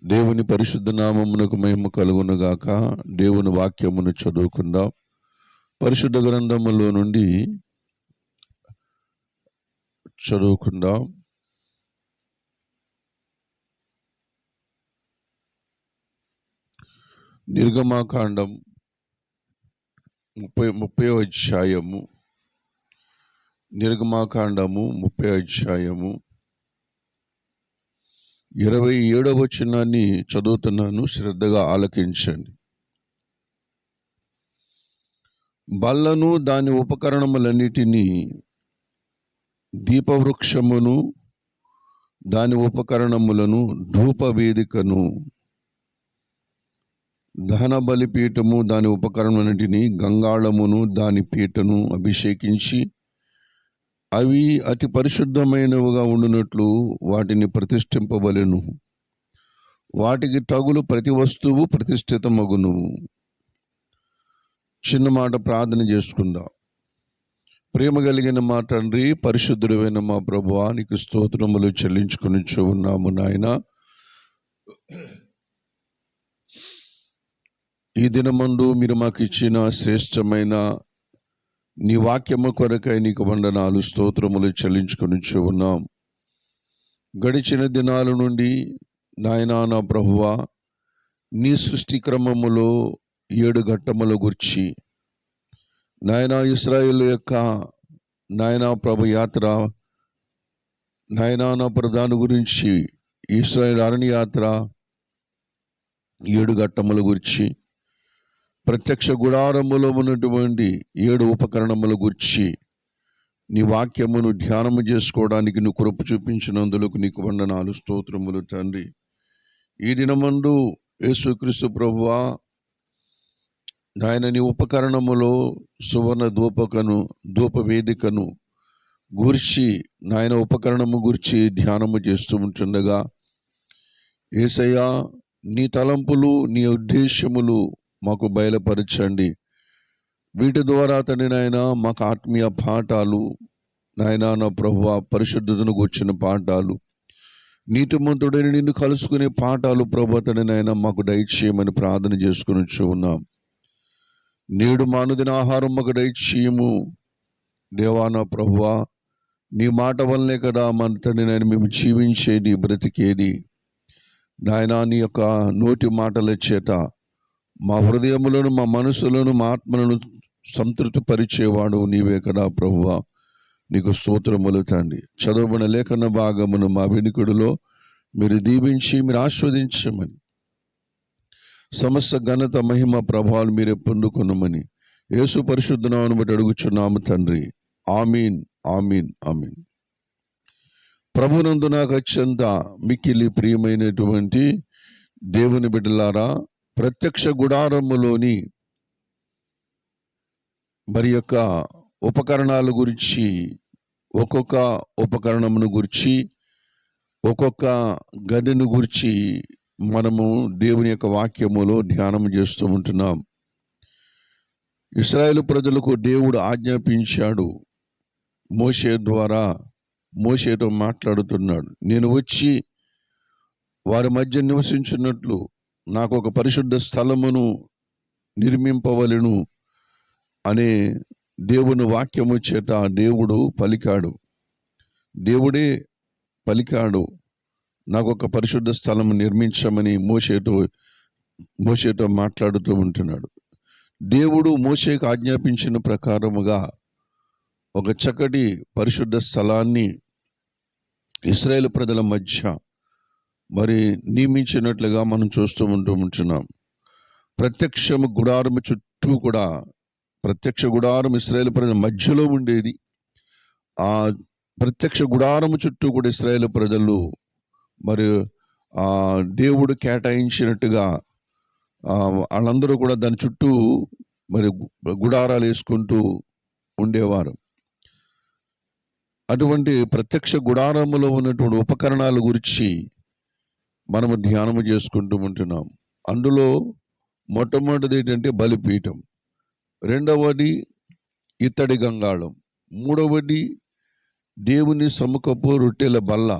దేవుని పరిశుద్ధ నామమునకు మహిమ కలుగునుగాక. దేవుని వాక్యమును చదువుకుందాం. పరిశుద్ధ గ్రంథములో నుండి చదువుకుందాం. నిర్గమాకాండం 30వ అధ్యాయము. నిర్గమాకాండము 30వ అధ్యాయము 27వ వచనాన్ని చదువుతున్నాను, శ్రద్ధగా ఆలకించండి. బల్లను దాని ఉపకరణములన్నిటినీ, దీపవృక్షమును దాని ఉపకరణములను, ధూపవేదికను, దహన బలిపీఠము దాని ఉపకరణములన్నిటినీ, గంగాళమును దాని పీటను అభిషేకించి అవి అతి పరిశుద్ధమైనవిగా ఉండునట్లు వాటిని ప్రతిష్ఠింపవలెను. వాటికి తగులు ప్రతి వస్తువు ప్రతిష్ఠితమగును. చిన్న మాట ప్రార్థన చేసుకుందాం. ప్రేమ కలిగిన మా తండ్రి, పరిశుద్ధుడైన మా ప్రభువా, నీకు స్తోత్రములు చెల్లించుకొనిచ్చు ఉన్నాము నాయన. ఈ దినమందు మీరు మాకు ఇచ్చిన శ్రేష్టమైన నీ వాక్యము కొరకై నీకు వందనాలు, స్తోత్రములు చెల్లించుకొనిచ్చు ఉన్నాం. గడిచిన దినాల నుండి నాయనా నా ప్రభువా, నీ సృష్టి క్రమములో 7 ఘట్టముల గురించి నాయనా ఇశ్రాయేలు యొక్క నాయనా ప్రభు యాత్ర, నాయనా నా ప్రధాని గురించి ఇశ్రాయేలు అరణ్య యాత్ర 7 ఘట్టముల గురించి, ప్రత్యక్ష గుడారములో ఉన్నటువంటి 7 ఉపకరణముల గురించి నీ వాక్యమును ధ్యానము చేసుకోవడానికి నువ్వు కృప చూపించినందులకు నీకు వందనాలు, స్తోత్రములు తండ్రి. ఈ దినమందు యేసుక్రీస్తు ప్రభువా, నాయన నీ ఉపకరణములో సువర్ణ ధూపవేదికను గూర్చి నాయన ఉపకరణము గురించి ధ్యానము చేస్తూ ఉంటుండగా, యేసయ్యా నీ తలంపులు, నీ ఉద్దేశములు మాకు బయలుపరచండి. వీటి ద్వారా తండ్రి నాయన మాకు ఆత్మీయ పాఠాలు, నాయన నా ప్రభువా, పరిశుద్ధతను కూర్చున్న పాఠాలు, నీతిమంతుడని నిన్ను కలుసుకునే పాఠాలు ప్రభు తండ్రి నాయన మాకు దయచేయమని ప్రార్థన చేసుకుని ఉన్నాం. నేడు మానుదిన ఆహారం మాకు దయచేయము దేవా నా ప్రభువా. నీ మాట వల్లనే కదా మన తండ్రి నాయన మేము జీవించేది, బ్రతికేది. నాయన నీ యొక్క నోటి మాటల చేత మా హృదయములను, మా మనసులను, మా ఆత్మలను సంతృప్తి పరిచేవాడు నీవే కదా ప్రభువా. నీకు స్తోత్రములు తండ్రి. చదవబడిన లేఖన భాగమును మా వినికుడిలో మీరు దీవించి మీరు ఆస్వాదించమని, సమస్త ఘనత, మహిమ, ప్రభావాలు మీరే పొందుకొనమని యేసు పరిశుద్ధ నామమును బట్టి అడుగుచున్నాము తండ్రి. ఆమీన్, ఆమీన్, ఆమీన్. ప్రభునందు నాకు అత్యంత మిక్కిలి ప్రియమైనటువంటి దేవుని బిడ్డలారా, ప్రత్యక్ష గుడారములోని మరి యొక్క ఉపకరణాల గురించి, ఒక్కొక్క ఉపకరణమును గురించి, ఒక్కొక్క గదిని గురించి మనము దేవుని యొక్క వాక్యములో ధ్యానం చేస్తూ ఉంటున్నాం. ఇశ్రాయేలు ప్రజలకు దేవుడు ఆజ్ఞాపించాడు, మోషే ద్వారా మోషేతో మాట్లాడుతున్నాడు. నేను వచ్చి వారి మధ్య నివసించున్నట్లు నాకు ఒక పరిశుద్ధ స్థలమును నిర్మింపవలెను అనే దేవుని వాక్యము చేత దేవుడు పలికాడు. దేవుడే పలికాడు, నాకు ఒక పరిశుద్ధ స్థలము నిర్మించమని మోషేతో మాట్లాడుతూ ఉంటున్నాడు. దేవుడు మోషేకు ఆజ్ఞాపించిన ప్రకారముగా ఒక చక్కటి పరిశుద్ధ స్థలాన్ని ఇశ్రాయేలు ప్రజల మధ్య మరి నియమించినట్లుగా మనం చూస్తూ ఉంటున్నాం. ప్రత్యక్షము గుడారము చుట్టూ కూడా, ప్రత్యక్ష గుడారం ఇశ్రాయేలు ప్రజల మధ్యలో ఉండేది. ఆ ప్రత్యక్ష గుడారము చుట్టూ కూడా ఇశ్రాయేలు ప్రజలు మరి దేవుడు కేటాయించినట్టుగా వాళ్ళందరూ కూడా దాని చుట్టూ మరి గుడారాలు వేసుకుంటూ ఉండేవారు. అటువంటి ప్రత్యక్ష గుడారములో ఉన్నటువంటి ఉపకరణాల గురించి మనము ధ్యానము చేసుకుంటూ ఉంటున్నాం. అందులో మొట్టమొదటిది ఏంటంటే బలిపీఠం, రెండవది ఇత్తడి గంగాళం, మూడవది దేవుని సముఖపు రొట్టెల బల్ల,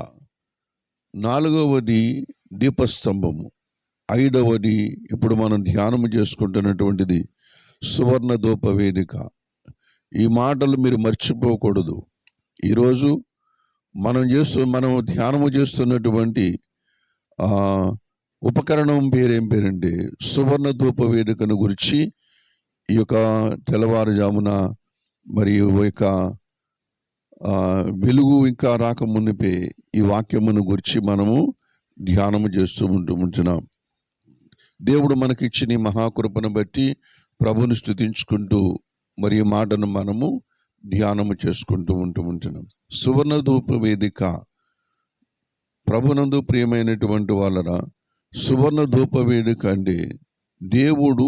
నాలుగవది దీపస్తంభము. 5వది ఇప్పుడు మనం ధ్యానం చేసుకుంటున్నటువంటిది సువర్ణ ధూప వేదిక. ఈ మాటలు మీరు మర్చిపోకూడదు. ఈరోజు మనం ధ్యానము చేస్తున్నటువంటి ఉపకరణం పేరేం పేరంటే సువర్ణ ధూప వేదికను గురించి ఈ యొక్క తెల్లవారుజామున మరియు యొక్క వెలుగు ఇంకా రాకమునిపే ఈ వాక్యమును గురించి మనము ధ్యానము చేస్తూ ఉంటున్నాం. దేవుడు మనకిచ్చిన మహాకృపను బట్టి ప్రభుని స్తుతించుకుంటూ మరి ఈ మాటను మనము ధ్యానము చేసుకుంటూ ఉంటున్నాం. సువర్ణ ధూప వేదిక. ప్రభునందు ప్రియమైనటువంటి వాళ్ళరా, సువర్ణ ధూప వేదిక అంటే దేవుడు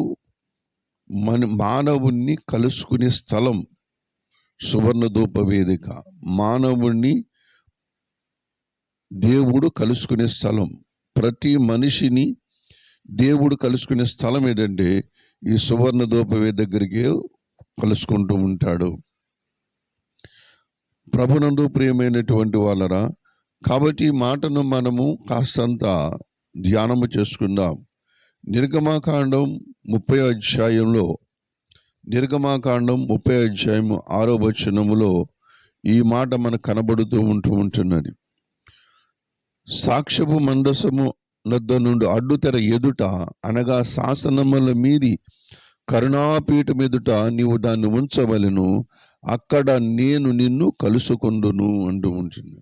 మానవుణ్ణి కలుసుకునే స్థలం. సువర్ణ ధూప వేదిక మానవుణ్ణి దేవుడు కలుసుకునే స్థలం. ప్రతి మనిషిని దేవుడు కలుసుకునే స్థలం ఏంటంటే ఈ సువర్ణ ధూప వేదిక దగ్గరికి కలుసుకుంటూ ఉంటాడు. ప్రభునందు ప్రియమైనటువంటి వాళ్ళరా, కాబట్టి ఈ మాటను మనము కాస్తంత ధ్యానము చేసుకుందాం. నిర్గమాకాండం 30వ అధ్యాయంలో 6వ వచనములో ఈ మాట మనకు కనబడుతూ ఉంటున్నది. సాక్ష్యపు మందసము నద్ద నుండి అడ్డుతెర ఎదుట, అనగా శాసనముల మీది కరుణాపీఠం ఎదుట నీవు దాన్ని ఉంచవలెను, అక్కడ నేను నిన్ను కలుసుకొందును అంటూ ఉంటుంది.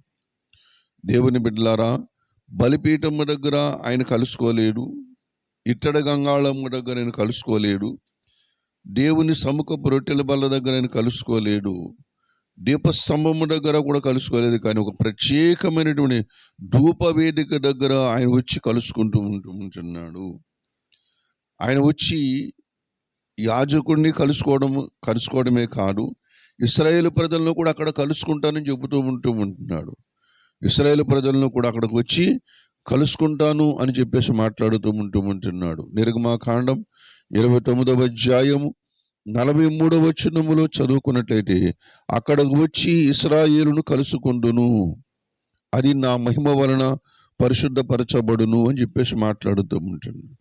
దేవుని బిడ్డలారా, బలిపీఠము దగ్గర ఆయన కలుసుకోలేడు, ఇత్తడి గంగాళము దగ్గర ఆయన కలుసుకోలేడు, దేవుని సముఖపు రొట్టెల బల్ల దగ్గర ఆయన కలుసుకోలేడు, దీపస్తంభము దగ్గర కూడా కలుసుకోలేదు. కానీ ఒక ప్రత్యేకమైనటువంటి ధూపవేదిక దగ్గర ఆయన వచ్చి కలుసుకుంటూ ఉంటున్నాడు. ఆయన వచ్చి యాజకుడిని కలుసుకోవడమే కాదు, ఇశ్రాయేలు ప్రజలను కూడా అక్కడ కలుసుకుంటానని చెబుతూ ఉంటున్నాడు. ఇశ్రాయేలు ప్రజలను కూడా అక్కడికి వచ్చి కలుసుకుంటాను అని చెప్పేసి మాట్లాడుతూ ఉంటున్నాడు. నిర్గమాకాండం 29వ అధ్యాయము 43వ వచనములో చదువుకున్నట్లయితే, అక్కడకు వచ్చి ఇశ్రాయేలును కలుసుకుందును, అది నా మహిమ వలన పరిశుద్ధపరచబడును అని చెప్పేసి మాట్లాడుతూ ఉంటున్నాడు.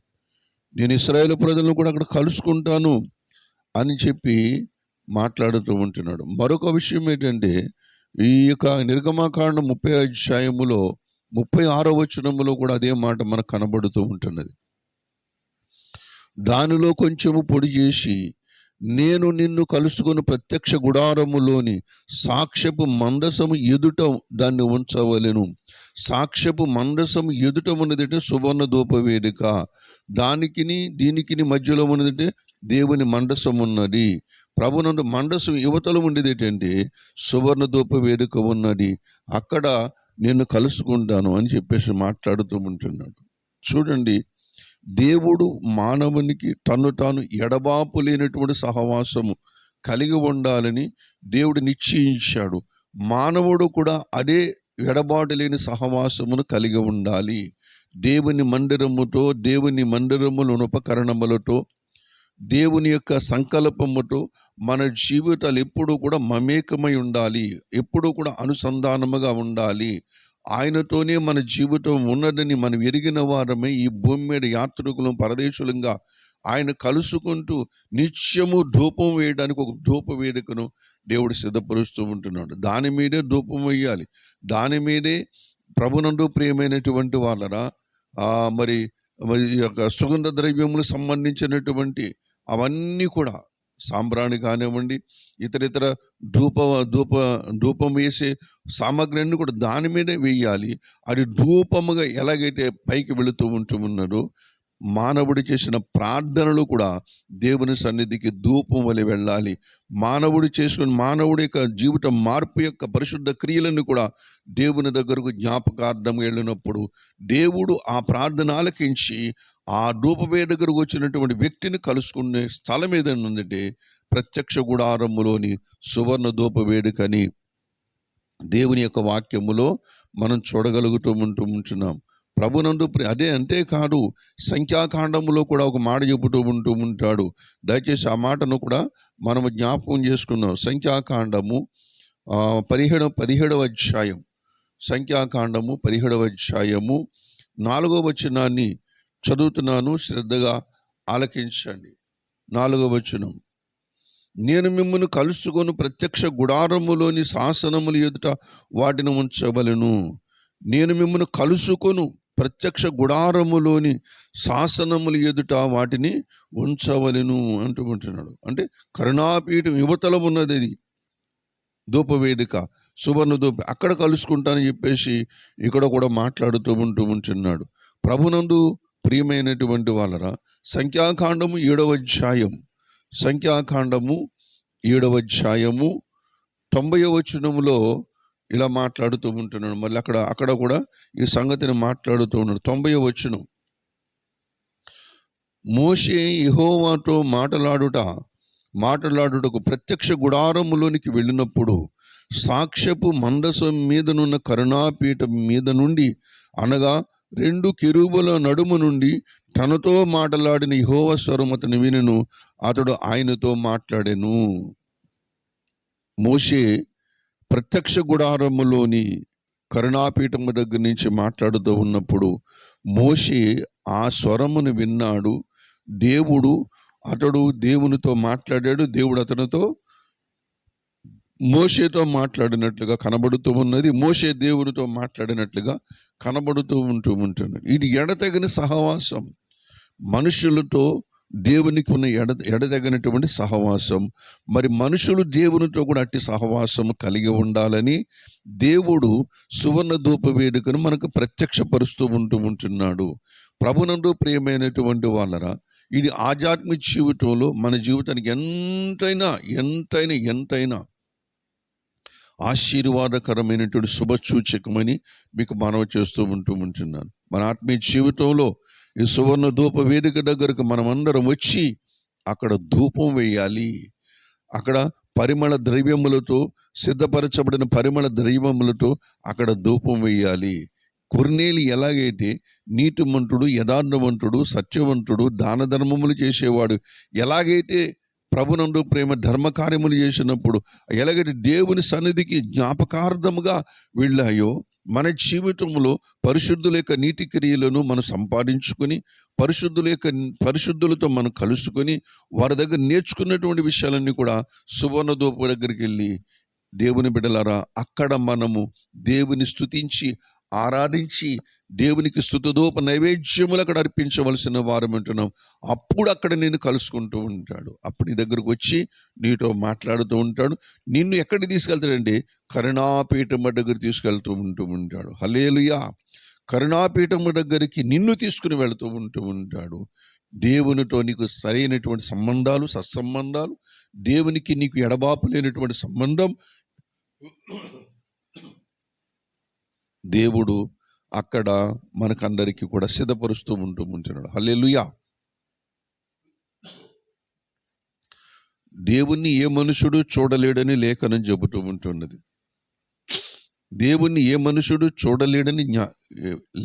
నేను ఇశ్రాయేలు ప్రజలను కూడా అక్కడ కలుసుకుంటాను అని చెప్పి మాట్లాడుతూ ఉంటున్నాడు. మరొక విషయం ఏంటంటే, ఈ యొక్క నిర్గమాకాండం 30వ అధ్యాయములో 36వ వచనములో కూడా అదే మాట మనకు కనబడుతూ ఉంటున్నది. దానిలో కొంచెము పొడి చేసి నేను నిన్ను కలుసుకుని ప్రత్యక్ష గుడారములోని సాక్ష్యపు మందసము ఎదుట దాన్ని ఉంచవలెను. సాక్ష్యపు మందసము ఎదుట ఉన్నదంటే సువర్ణ ధూప వేదిక, దీనికి మధ్యలో ఉన్నదంటే దేవుని మండసం ఉన్నది. ప్రభునందు మండసం యువతలో ఉండేది ఏంటంటే సువర్ణ ధూప వేదిక ఉన్నది, అక్కడ నేను కలుసుకుంటాను అని చెప్పేసి మాట్లాడుతూ ఉంటున్నాడు. చూడండి, దేవుడు మానవునికి తాను ఎడబాపు లేనటువంటి సహవాసము కలిగి ఉండాలని దేవుడు నిశ్చయించాడు. మానవుడు కూడా అదే ఎడబాటు లేని సహవాసమును కలిగి ఉండాలి. దేవుని మందిరములోని ఉపకరణములతో, దేవుని యొక్క సంకల్పముతో మన జీవితాలు ఎప్పుడూ కూడా మమేకమై ఉండాలి, ఎప్పుడూ కూడా అనుసంధానముగా ఉండాలి. ఆయనతోనే మన జీవితం ఉన్నదని మనం ఎరిగిన వారమే ఈ భూమి మీద యాత్రికులు, పరదేశులంగా ఆయన కలుసుకుంటూ నిత్యము ధూపం వేయడానికి ఒక ధూప వేదికను దేవుడు సిద్ధపరుస్తూ ఉంటున్నాడు. దాని మీదే ధూపం వేయాలి. దాని మీదే ప్రభునందు ప్రియమైనటువంటి వాళ్ళరా, మరి యొక్క సుగంధ ద్రవ్యములు సంబంధించినటువంటి అవన్నీ కూడా సాంబ్రాణి కానివ్వండి, ఇతర ధూపం వేసే సామగ్రి అన్ని కూడా దాని మీదే వేయాలి. అది ధూపముగా ఎలాగైతే పైకి వెళుతూ ఉంటున్నారో, మానవుడు చేసిన ప్రార్థనలు కూడా దేవుని సన్నిధికి ధూపం వలె వెళ్ళాలి. మానవుడి యొక్క జీవిత మార్పు యొక్క పరిశుద్ధ క్రియలను కూడా దేవుని దగ్గరకు జ్ఞాపకార్థం వెళ్ళినప్పుడు దేవుడు ఆ ప్రార్థన ఆలకించి ఆ ధూపవేదిక దగ్గరకు వచ్చినటువంటి వ్యక్తిని కలుసుకునే స్థలం ఏదైనా ఉందంటే ప్రత్యక్ష గుడారములోని సువర్ణ ధూప వేదికని దేవుని యొక్క వాక్యములో మనం చూడగలుగుతూ ఉంటున్నాం. ప్రభునందు అదే అంతేకాదు, సంఖ్యాకాండములో కూడా ఒక మాట చెబుతూ ఉంటాడు. దయచేసి ఆ మాటను కూడా మనము జ్ఞాపకం చేసుకున్నాం. సంఖ్యాకాండము 17వ అధ్యాయం, సంఖ్యాకాండము 17వ అధ్యాయము 4వ వచనాన్ని చదువుతున్నాను, శ్రద్ధగా ఆలకించండి. 4వ వచనం. నేను మిమ్మల్ని కలుసుకొని ప్రత్యక్ష గుడారములోని శాసనముల ఎదుట వాటిని ఉంచవలెను. నేను మిమ్మల్ని కలుసుకొను ప్రత్యక్ష గుడారములోని శాసనముల ఎదుట వాటిని ఉంచవలెను అంటున్నాడు. అంటే కరుణాపీఠం యువతలో ఉన్నది అది ధూపవేదిక, సువర్ణ ధూప, అక్కడ కలుసుకుంటానని చెప్పేసి ఇక్కడ కూడా మాట్లాడుతూ ఉంటున్నాడు. ప్రభునందు ప్రియమైనటువంటి వాళ్ళరా, సంఖ్యాకాండము 7వ అధ్యాయం, సంఖ్యాకాండము 7వ అధ్యాయము 90వ వచనములో ఇలా మాట్లాడుతూ ఉంటున్నాడు. మళ్ళీ అక్కడ కూడా ఈ సంగతిని మాట్లాడుతూ ఉన్నాడు. 90వ వచనం. మోషే యెహోవాతో మాటలాడుటకు ప్రత్యక్ష గుడారములోనికి వెళ్ళినప్పుడు సాక్ష్యపు మందసం మీదనున్న కరుణాపీఠం మీద నుండి, అనగా 2 కెరూబుల నడుము నుండి తనతో మాట్లాడిన యెహోవా స్వరం అతని వినెను. అతడు ఆయనతో మాట్లాడెను. మోషే ప్రత్యక్ష గుడారములోని కరుణాపీఠము దగ్గర నుంచి మాట్లాడుతూ ఉన్నప్పుడు మోషే ఆ స్వరమును విన్నాడు. అతడు దేవునితో మాట్లాడాడు. దేవుడు అతనితో మోషేతో మాట్లాడినట్లుగా కనబడుతూ ఉన్నది. మోషే దేవునితో మాట్లాడినట్లుగా కనబడుతూ ఉంటుంది. ఇది ఎడతెగని సహవాసం, మనుషులతో దేవునికి ఉన్న ఎడతెగనటువంటి సహవాసం. మరి మనుషులు దేవునితో కూడా అట్టి సహవాసం కలిగి ఉండాలని దేవుడు సువర్ణ ధూప వేడుకను మనకు ప్రత్యక్షపరుస్తూ ఉంటున్నాడు. ప్రభునందు ప్రియమైనటువంటి వాళ్ళరా, ఇది ఆధ్యాత్మిక జీవితంలో మన జీవితానికి ఎంతైనా ఆశీర్వాదకరమైనటువంటి శుభసూచకమని మీకు మనవి చేస్తూ ఉంటున్నాను. మన ఆత్మీయ జీవితంలో ఈ సువర్ణ ధూప వేదిక దగ్గరకు మనమందరం వచ్చి అక్కడ ధూపం వేయాలి. అక్కడ పరిమళ ద్రవ్యములతో, సిద్ధపరచబడిన పరిమళ ద్రవ్యములతో అక్కడ ధూపం వేయాలి. కొర్నేలి ఎలాగైతే నీతిమంతుడు, యథార్థవంతుడు, సత్యవంతుడు, దాన ధర్మములు చేసేవాడు, ఎలాగైతే ప్రభునందు ప్రేమ ధర్మకార్యములు చేసినప్పుడు ఎలాగైతే దేవుని సన్నిధికి జ్ఞాపకార్థముగా వెళ్ళాయో, మన జీవితంలో పరిశుద్ధుల యొక్క నీతి క్రియలను మనం సంపాదించుకొని పరిశుద్ధులతో మనం కలుసుకొని వారి దగ్గర నేర్చుకున్నటువంటి విషయాలన్నీ కూడా సువర్ణ ధూప దగ్గరికి వెళ్ళి, దేవుని బిడ్డలారా, అక్కడ మనము దేవుని స్తుతించి ఆరాధించి దేవునికి స్తుతిధూప నైవేద్యములు అక్కడ అర్పించవలసిన వారం ఉంటున్నాం. అప్పుడు అక్కడ నేను కలుసుకుంటూ ఉంటాడు. అప్పుడు నీ దగ్గరకు వచ్చి నీతో మాట్లాడుతూ ఉంటాడు. నిన్ను ఎక్కడికి తీసుకెళ్తాడంటే కరుణాపీఠం దగ్గర తీసుకెళ్తూ ఉంటాడు. హల్లెలూయా. కరుణాపీఠం దగ్గరికి నిన్ను తీసుకుని వెళుతూ ఉంటాడు. దేవునితో నీకు సరైనటువంటి సంబంధాలు, సత్సంబంధాలు, దేవునికి నీకు ఎడబాపు లేనటువంటి సంబంధం దేవుడు అక్కడ మనకందరికీ కూడా సిద్ధపరుస్తూ ఉంటున్నాడు. హల్లెలూయా. దేవుణ్ణి ఏ మనుషుడు చూడలేడని లేఖనం చెబుతూ ఉంటున్నది. దేవుణ్ణి ఏ మనుషుడు చూడలేడని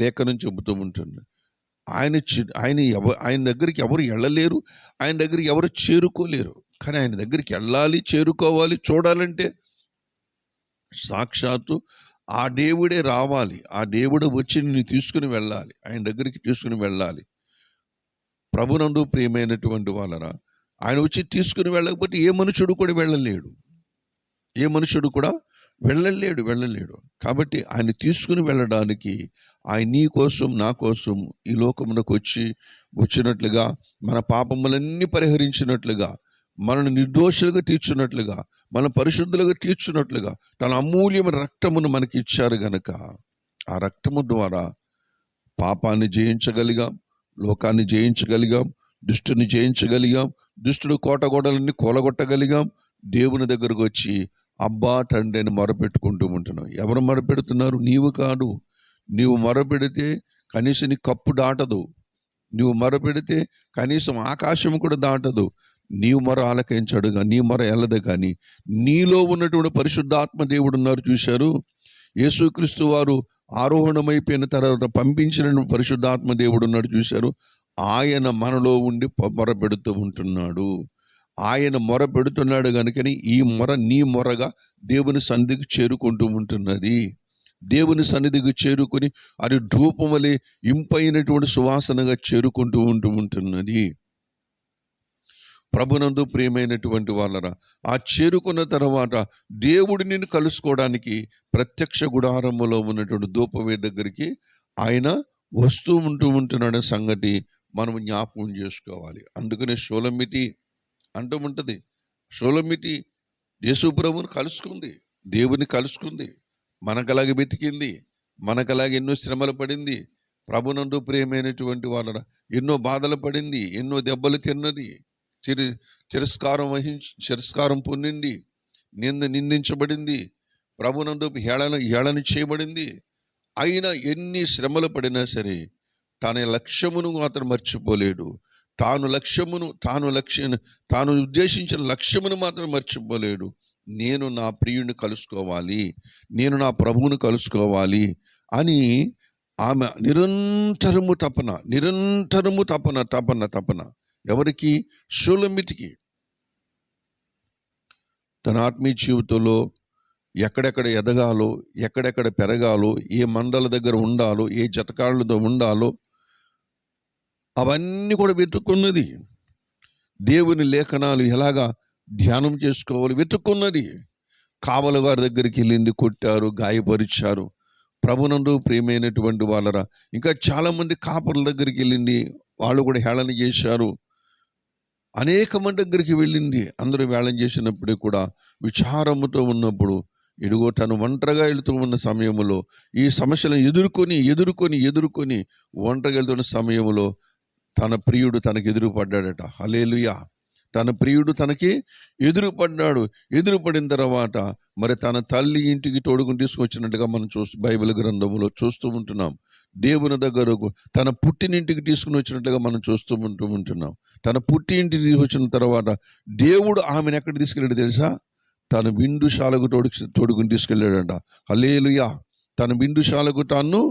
లేఖనం చెబుతూ ఉంటుంది. ఆయన దగ్గరికి ఎవరు వెళ్ళలేరు, ఆయన దగ్గరికి ఎవరు చేరుకోలేరు. కానీ ఆయన దగ్గరికి వెళ్ళాలి, చేరుకోవాలి, చూడాలంటే సాక్షాత్తు ఆ దేవుడే రావాలి. ఆ దేవుడు వచ్చి నిన్ను తీసుకుని వెళ్ళాలి, ఆయన దగ్గరికి తీసుకుని వెళ్ళాలి. ప్రభునందు ప్రియమైనటువంటి వాళ్ళరా, ఆయన వచ్చి తీసుకుని వెళ్ళకపోతే ఏ మనుషుడు కూడా వెళ్ళలేడు. కాబట్టి ఆయన తీసుకుని వెళ్ళడానికి ఆయన నీ కోసం, నా కోసం ఈ లోకమునకు వచ్చినట్లుగా, మన పాపములన్నీ పరిహరించినట్లుగా, మనల్ని నిర్దోషులుగా తీర్చున్నట్లుగా, మన పరిశుద్ధులుగా తీర్చున్నట్లుగా తన అమూల్యమైన రక్తమును మనకి ఇచ్చారు గనక ఆ రక్తము ద్వారా పాపాన్ని జయించగలిగాం, లోకాన్ని జయించగలిగాం, దుష్టుని జయించగలిగాం, దుష్టుడు కోటగోడలన్నీ కూలగొట్టగలిగాం. దేవుని దగ్గరకు వచ్చి అబ్బా తండ్రి అని మొరపెట్టుకుంటూ ఉంటున్నాం. ఎవరు మొరపెడుతున్నారు? నీవు కాదు. నీవు మొరపెడితే కనీసం నీ కప్పు దాటదు, నీవు మొరపెడితే కనీసం ఆకాశం కూడా దాటదు. నీవు మొర ఆలకించాడుగా, నీ మొర వెళ్ళదు. కానీ నీలో ఉన్నటువంటి పరిశుద్ధాత్మ దేవుడు ఉన్నారు చూశారు. యేసుక్రీస్తు వారు ఆరోహణమైపోయిన తర్వాత పంపించిన పరిశుద్ధాత్మ దేవుడు ఉన్నాడు చూశారు. ఆయన మనలో ఉండి మొరపెడుతూ ఉంటున్నాడు. ఆయన మొర పెడుతున్నాడు కనుకని ఈ మొర నీ మొరగా దేవుని సన్నిధికి చేరుకుంటూ ఉంటున్నది. దేవుని సన్నిధికి చేరుకొని అది ధూపం వలె ఇంపైనటువంటి సువాసనగా చేరుకుంటూ ఉంటున్నది. ప్రభునందు ప్రియమైనటువంటి వాళ్ళరా, ఆ చేరుకున్న తర్వాత దేవుడు నిన్ను కలుసుకోవడానికి ప్రత్యక్ష గుడారములో ఉన్నటువంటి ధూపవేది దగ్గరికి ఆయన వస్తూ ఉంటున్నాడు సంగతి మనం జ్ఞాపకం చేసుకోవాలి. అందుకనే షోలమితి అంటూ ఉంటుంది. షోలమితి యేసు ప్రభువుని కలుసుకుంది, దేవుని కలుసుకుంది, మనకలాగే వెతికింది, మనకలాగే ఎన్నో శ్రమలు పడింది. ప్రభునందు ప్రియమైనటువంటి వాళ్ళరా, ఎన్నో బాధలు పడింది, ఎన్నో దెబ్బలు తిన్నది, తిరస్కారం పొందింది, నిందించబడింది, ప్రభునందు హేళన చేయబడింది. అయినా ఎన్ని శ్రమలు పడినా సరే తన లక్ష్యమును మాత్రం మర్చిపోలేడు. తాను ఉద్దేశించిన లక్ష్యమును మాత్రం మర్చిపోలేడు. నేను నా ప్రియుని కలుసుకోవాలి, నేను నా ప్రభువును కలుసుకోవాలి అని ఆమె నిరంతరము తపన. ఎవరికి? షూలమితికి. తన ఆత్మీయ జీవితంలో ఎక్కడెక్కడ ఎదగాలో, ఎక్కడెక్కడ పెరగాలో, ఏ మందల దగ్గర ఉండాలో, ఏ జతకాళ్ళతో ఉండాలో అవన్నీ కూడా వెతుక్కున్నది. దేవుని లేఖనాలు ఎలాగా ధ్యానం చేసుకోవాలి వెతుక్కున్నది. కావలి వారి దగ్గరికి వెళ్ళింది, కొట్టారు, గాయపరిచారు. ప్రభునందు ప్రియమైనటువంటి వాళ్ళరా, ఇంకా చాలామంది కాపర్ల దగ్గరికి వెళ్ళింది, వాళ్ళు కూడా హేళన చేశారు. అనేక మంది దగ్గరికి వెళ్ళింది, అందరూ వేళన చేసినప్పుడు కూడా విచారముతో ఉన్నప్పుడు ఇదిగో తను ఒంటరిగా వెళుతూ ఉన్న సమయంలో ఈ సమస్యలను ఎదుర్కొని ఒంటరిగా వెళ్తున్న సమయంలో తన ప్రియుడు తనకి ఎదురుపడ్డాడట. హల్లెలూయా. తన ప్రియుడు తనకి ఎదురుపడిన తర్వాత మరి తన తల్లి ఇంటికి తోడుకుని తీసుకొచ్చినట్టుగా మనం బైబిల్ గ్రంథంలో చూస్తూ ఉంటున్నాం. దేవుని దగ్గరకు తన పుట్టినింటికి తీసుకుని వచ్చినట్లుగా మనం ఉంటున్నాం. తన పుట్టింటికి తీసుకొచ్చిన తర్వాత దేవుడు ఆమెను ఎక్కడ తీసుకెళ్ళాడు తెలుసా? తన విందుశాలకు తోడుకుని తీసుకెళ్ళాడంట. హల్లెలూయా. తన విందుశాలకు తాను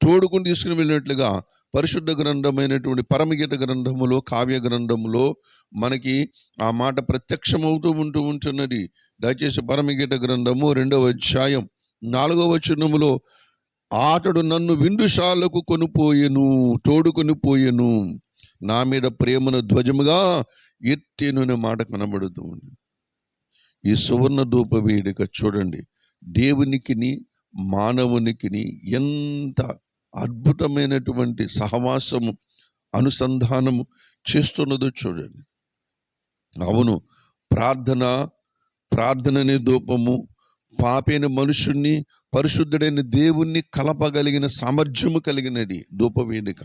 తోడుకుని తీసుకుని వెళ్ళినట్లుగా పరిశుద్ధ గ్రంథమైనటువంటి పరమగీత గ్రంథములో, కావ్య గ్రంథములో మనకి ఆ మాట ప్రత్యక్షమవుతూ ఉంటున్నది. దయచేసి పరమగీత గ్రంథము 2వ అధ్యాయం 4వ వచనములో, అతడు నన్ను విందుశాలకు తోడుకొని పోయెను, నా మీద ప్రేమను ధ్వజముగా ఎత్తెను అనే మాట కనబడుతూ ఉంది. ఈ సువర్ణ ధూప వేడుక చూడండి, దేవునికిని మానవునికిని ఎంత అద్భుతమైనటువంటి సహవాసము, అనుసంధానము చేస్తున్నదో చూడండి. అవును, ప్రార్థననే ధూపము పాపైన మనుషుణ్ణి పరిశుద్ధుడైన దేవుణ్ణి కలపగలిగిన సామర్థ్యము కలిగినది ధూపవేదిక.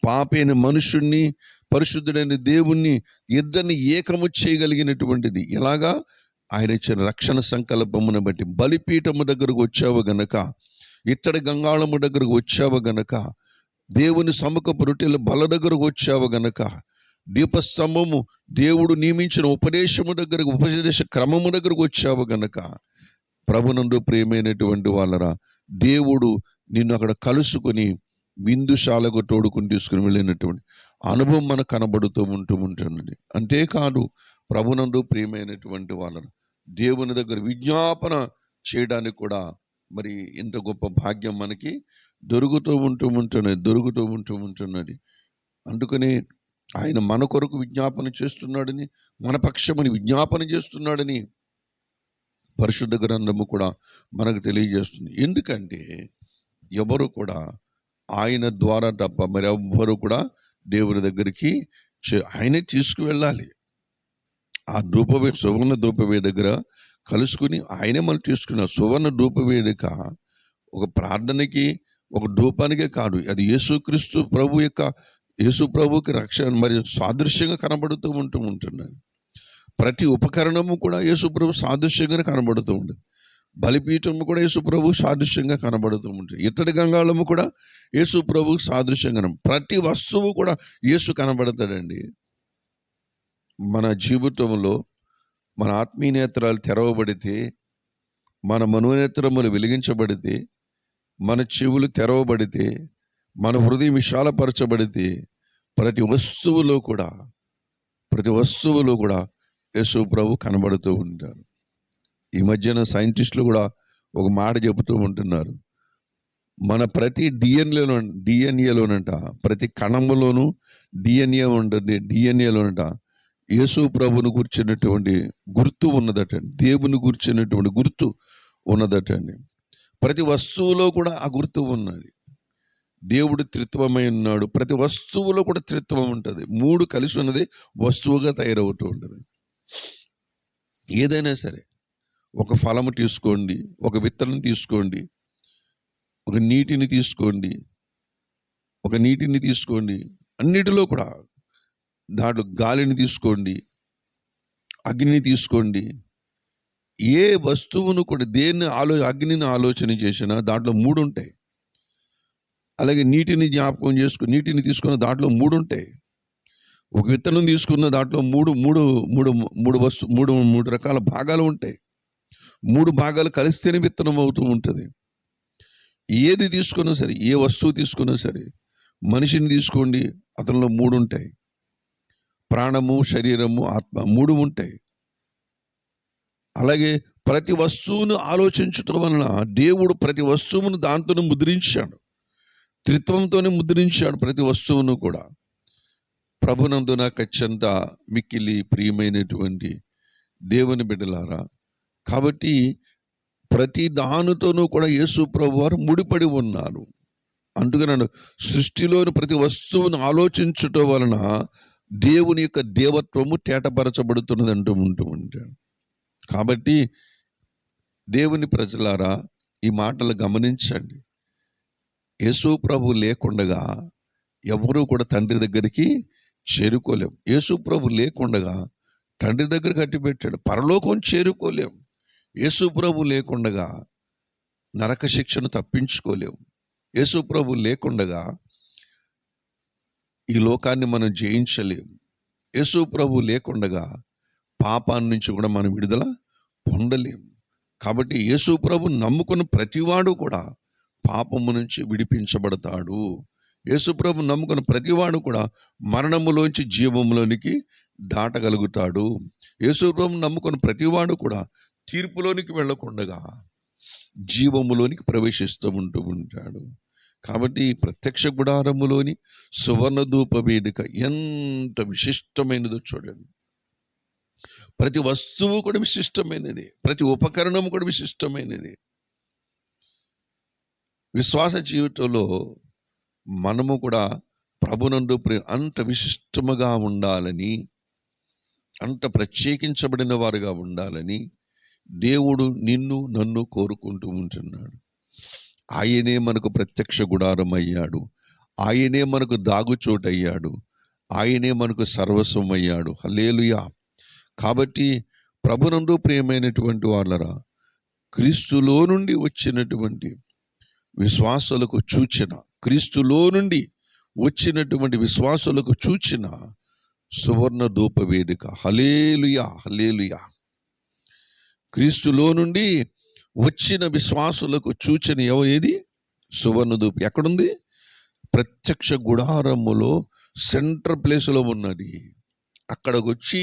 పాపైన మనుషుణ్ణి పరిశుద్ధుడైన దేవుణ్ణి ఇద్దరిని ఏకము చేయగలిగినటువంటిది. ఎలాగా? ఆయన ఇచ్చిన రక్షణ సంకల్పమును బట్టి. బలిపీఠము దగ్గరకు వచ్చావు గనక, ఇత్తడి గంగాళము దగ్గరకు వచ్చావు గనక, దేవుని సముఖపు రొట్టెల బల దగ్గరకు వచ్చావు గనక, దీపస్తంభము దేవుడు నియమించిన ఉపదేశ క్రమము దగ్గరకు వచ్చావు గనక, ప్రభునందు ప్రియమైనటువంటి వాళ్ళరా, దేవుడు నిన్ను అక్కడ కలుసుకొని విందుశాలకు తోడుకుని తీసుకుని వెళ్ళినటువంటి అనుభవం మనకు కనబడుతూ ఉంటున్నది. అంతేకాదు, ప్రభునందు ప్రియమైనటువంటి వాళ్ళరా, దేవుని దగ్గర విజ్ఞాపన చేయడానికి కూడా మరి ఇంత గొప్ప భాగ్యం మనకి దొరుకుతూ ఉంటున్నది. అందుకని ఆయన మన కొరకు విజ్ఞాపన చేస్తున్నాడని, మన పక్షముని విజ్ఞాపన చేస్తున్నాడని పరిశుద్ధ గ్రంథము కూడా మనకు తెలియజేస్తుంది. ఎందుకంటే ఎవరు కూడా ఆయన ద్వారా తప్ప మరి ఎవ్వరు కూడా దేవుని దగ్గరికి ఆయనే తీసుకువెళ్ళాలి. ఆ సువర్ణ ధూపవేదిక దగ్గర కలుసుకుని ఆయనే మనం తీసుకున్నారు. సువర్ణ ధూపవేదిక ఒక ప్రార్థనకి, ఒక ధూపానికే కాదు, అది యేసు ప్రభువుకి రక్షణ మరి సాదృశ్యంగా కనబడుతూ ఉంటున్నది. ప్రతి ఉపకరణము కూడా యేసు ప్రభు సాదృశ్యంగా కనబడుతూ ఉంటుంది. బలిపీఠము కూడా యేసు ప్రభు సాదృశ్యంగా కనబడుతూ ఉంటుంది. ఇత్తడి గంగాళము కూడా యేసు ప్రభు సాదృశ్యంగా, ప్రతి వస్తువు కూడా యేసు కనబడతాడండి. మన జీవితంలో మన ఆత్మీయ నేత్రాలు తెరవబడితే, మన మనోనేత్రములు వెలిగించబడితే, మన చెవులు తెరవబడితే, మన హృదయం విశాలపరచబడితే, ప్రతి వస్తువులో కూడా యేసు ప్రభు కనబడుతూ ఉంటారు. ఈ మధ్యన సైంటిస్టులు కూడా ఒక మాట చెబుతూ ఉంటున్నారు. మన ప్రతి డిఎన్ఏలోనంట ప్రతి కణములోను డిఎన్ఏ ఉంటుంది. డిఎన్ఏలోనంట యేసు ప్రభును గుర్చినటువంటి గుర్తు ఉన్నదటండి. దేవుని గుర్చినటువంటి గుర్తు ఉన్నదటండి. ప్రతి వస్తువులో కూడా ఆ గుర్తు ఉన్నది. దేవుడు త్రిత్వమై ఉన్నాడు. ప్రతి వస్తువులో కూడా త్రిత్వం ఉంటుంది. మూడు కలిసి ఉన్నది వస్తువుగా తయారవుతూ ఉంటుంది. ఏదైనా సరే, ఒక ఫలము తీసుకోండి, ఒక విత్తనం తీసుకోండి, ఒక నీటిని తీసుకోండి, అన్నిటిలో కూడా దాంట్లో గాలిని తీసుకోండి, అగ్నిని తీసుకోండి. ఏ వస్తువును కూడా అగ్నిని ఆలోచన చేసినా దాంట్లో మూడు ఉంటాయి. అలాగే నీటిని జ్ఞాపకం చేసుకుని నీటిని తీసుకున్న దాంట్లో మూడు ఉంటాయి. ఒక విత్తనం తీసుకున్న దాంట్లో మూడు రకాల భాగాలు ఉంటాయి. మూడు భాగాలు కలిస్తేనే విత్తనం అవుతూ ఉంటుంది. ఏది తీసుకున్నా సరే, ఏ వస్తువు తీసుకున్నా సరే, మనిషిని తీసుకోండి, అతనిలో మూడు ఉంటాయి. ప్రాణము, శరీరము, ఆత్మ మూడు ఉంటాయి. అలాగే ప్రతి వస్తువును ఆలోచించటం వలన దేవుడు ప్రతి వస్తువును దాంతోనే ముద్రించాడు. త్రిత్వంతోనే ముద్రించాడు ప్రతి వస్తువును కూడా. ప్రభునందున అత్యంత మిక్కిలి ప్రియమైనటువంటి దేవుని బిడ్డలారా, కాబట్టి ప్రతి దానితోనూ కూడా యేసు ప్రభు వారు ముడిపడి ఉన్నారు. అందుకని సృష్టిలోని ప్రతి వస్తువును ఆలోచించటం వలన దేవుని యొక్క దేవత్వము తేటపరచబడుతున్నది ఉంటూ ఉంటాడు. కాబట్టి దేవుని ప్రజలారా, ఈ మాటలు గమనించండి. యేసు ప్రభు లేకుండగా ఎవరూ కూడా తండ్రి దగ్గరికి చేరుకోలేం. యేసు ప్రభు లేకుండగా తండ్రి దగ్గర కట్టిపెట్టాడు, పరలోకం చేరుకోలేం. యేసు ప్రభు లేకుండగా నరక శిక్షను తప్పించుకోలేం. యేసు ప్రభు లేకుండగా ఈ లోకాన్ని మనం జయించలేం. యేసు ప్రభు లేకుండగా పాపాన్ని నుంచి కూడా మనం విడుదల పొందలేం. కాబట్టి యేసు ప్రభు నమ్ముకున్న ప్రతివాడు కూడా పాపము నుంచి విడిపించబడతాడు. యేసు ప్రభు నమ్ముకున్న ప్రతివాడు కూడా మరణములోంచి జీవములోనికి దాటగలుగుతాడు. యేసు ప్రభు నమ్ముకున్న ప్రతివాడు కూడా తీర్పులోనికి వెళ్ళకుండగా జీవములోనికి ప్రవేశిస్తూ ఉంటాడు. కాబట్టి ప్రత్యక్ష గుడారములోని సువర్ణ ధూప వేదిక ఎంత విశిష్టమైనదో చూడండి. ప్రతి వస్తువు కూడా విశిష్టమైనది, ప్రతి ఉపకరణము కూడా విశిష్టమైనది. విశ్వాస జీవితంలో మనము కూడా ప్రభునందు అంత విశిష్టముగా ఉండాలని, అంత ప్రత్యేకించబడిన వారుగా ఉండాలని దేవుడు నన్ను కోరుకుంటూ ఉంటున్నాడు. ఆయనే మనకు ప్రత్యక్ష గుడారం అయ్యాడు. ఆయనే మనకు దాగుచోటు అయ్యాడు. ఆయనే మనకు సర్వస్వం అయ్యాడు. హల్లెలూయా. కాబట్టి ప్రభునందు ప్రియమైనటువంటి వాళ్ళరా, క్రీస్తులో నుండి వచ్చినటువంటి విశ్వాసులకు చూచిన, క్రీస్తులో నుండి వచ్చినటువంటి విశ్వాసులకు చూచిన సువర్ణ ధూప వేదిక. హల్లెలూయా, హల్లెలూయా. క్రీస్తులో నుండి వచ్చిన విశ్వాసులకు చూచిన ఏది? సువర్ణ ధూపం. ఎక్కడుంది? ప్రత్యక్ష గుడారములో సెంటర్ ప్లేస్లో ఉన్నది. అక్కడికి వచ్చి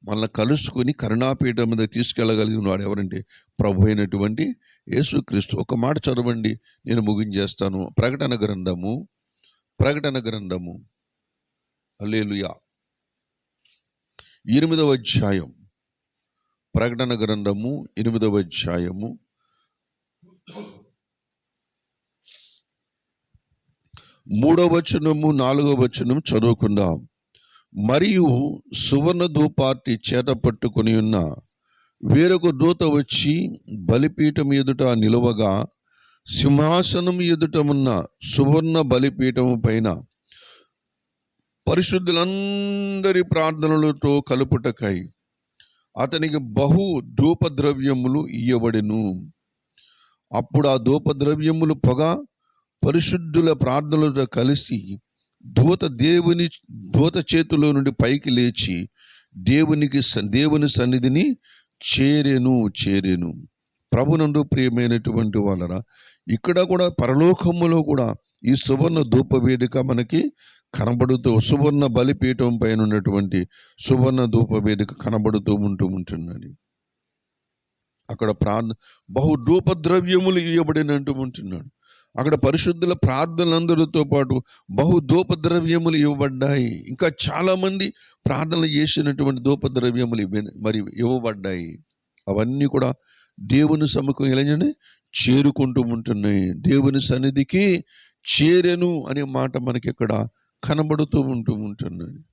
మనల్ని కలుసుకొని కరుణాపీఠం మీద తీసుకెళ్ళగలిగిన వాడు ఎవరంటే ప్రభు అయినటువంటి యేసుక్రీస్తు. ఒక మాట చదవండి, నేను ముగించేస్తాను. ప్రకటన గ్రంథము హల్లెలూయా 8వ అధ్యాయం. ప్రకటన గ్రంథము 8వ అధ్యాయము 3వ వచనము 4వ వచనం చదువుకుందాం. మరియు సువర్ణ ధూపార్తి చేత పట్టుకొని ఉన్న వేరొక దూత వచ్చి బలిపీఠం ఎదుట నిలువగా, సింహాసనం ఎదుట ఉన్న సువర్ణ బలిపీఠము పైన పరిశుద్ధులందరి ప్రార్థనలతో కలుపుటకై అతనికి బహు ధూపద్రవ్యములు ఇయ్యబడెను. అప్పుడు ఆ ధూపద్రవ్యములు పొగ పరిశుద్ధుల ప్రార్థనలతో కలిసి దూత చేతిలో నుండి పైకి లేచి దేవుని సన్నిధిని చేరెను. ప్రభునందు ప్రియమైనటువంటి వాళ్ళరా, ఇక్కడ కూడా పరలోకములో కూడా ఈ సువర్ణ ధూప వేదిక మనకి కనబడుతూ, సువర్ణ బలిపీఠం పైన ఉన్నటువంటి సువర్ణ ధూప వేదిక కనబడుతూ ఉంటున్నది. అక్కడ బహు ధూపద్రవ్యములు ఇవ్వబడినట్టు ఉంటున్నాడు. అక్కడ పరిశుద్ధుల ప్రార్థనలందరితో పాటు బహు ధూపద్రవ్యములు ఇవ్వబడ్డాయి. ఇంకా చాలామంది ప్రార్థనలు చేసినటువంటి ధూపద్రవ్యములు మరి ఇవ్వబడ్డాయి. అవన్నీ కూడా దేవుని సముఖం ఎలాగంటే చేరుకుంటూ ఉంటున్నాయి. దేవుని సన్నిధికి చేరెను అనే మాట మనకి ఇక్కడ కనబడుతూ ఉంటున్నది.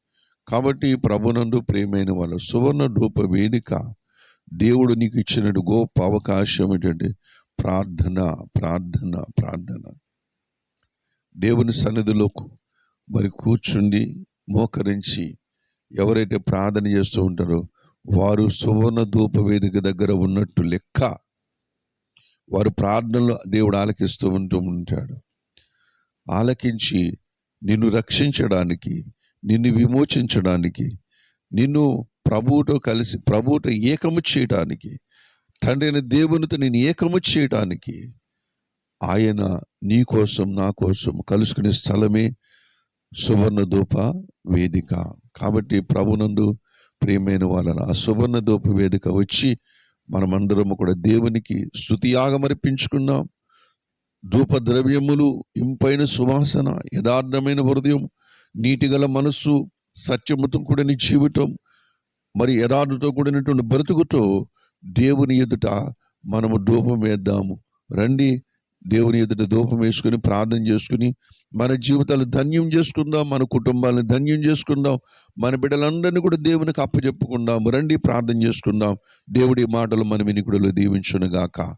కాబట్టి ప్రభునందు ప్రియమైన వాళ్ళ సువర్ణ ధూప వేదిక దేవుడు నీకు ఇచ్చిన గొప్ప అవకాశం ఏంటంటే ప్రార్థన ప్రార్థన ప్రార్థన. దేవుని సన్నిధిలో మరి కూర్చుండి మోకరించి ఎవరైతే ప్రార్థన చేస్తూ ఉంటారో వారు సువర్ణ ధూప వేదిక దగ్గర ఉన్నట్టు లెక్క. వారు ప్రార్థనలు దేవుడు ఆలకిస్తూ ఉంటాడు. ఆలకించి నిన్ను రక్షించడానికి, నిన్ను విమోచించడానికి, నిన్ను ప్రభువుతో కలిసి ప్రభువుతో ఏకము చేయడానికి, తండ్రి అయిన దేవునితో నేను ఏకము చేయడానికి ఆయన నీ కోసం నా కోసం కలుసుకునే స్థలమే సువర్ణ ధూప వేదిక. కాబట్టి ప్రభునందు ప్రియమైన వాళ్ళ ఆ సువర్ణ ధూప వేదిక వచ్చి మనమందరము కూడా దేవునికి స్తుతియాగం అర్పించుకుందాం. ధూప ద్రవ్యములు, ఇంపైన సువాసన, యథార్థమైన హృదయం, నీటిగల మనస్సు, సత్యముతో కూడిన జీవితం, మరి యథార్థతో కూడినటువంటి బ్రతుకుతో దేవుని ఎదుట మనము ధూపం వేద్దాము. రండి, దేవుని ఎదుట ధూపం వేసుకుని ప్రార్థన చేసుకుని మన జీవితాలు ధన్యం చేసుకుందాం, మన కుటుంబాలను ధన్యం చేసుకుందాం, మన బిడ్డలందరినీ కూడా దేవునికి అప్పచెప్పుకుందాం. రండి ప్రార్థన చేసుకుందాం. దేవుడి మాటలు మన వినికుడిలో దీవించునుగాక.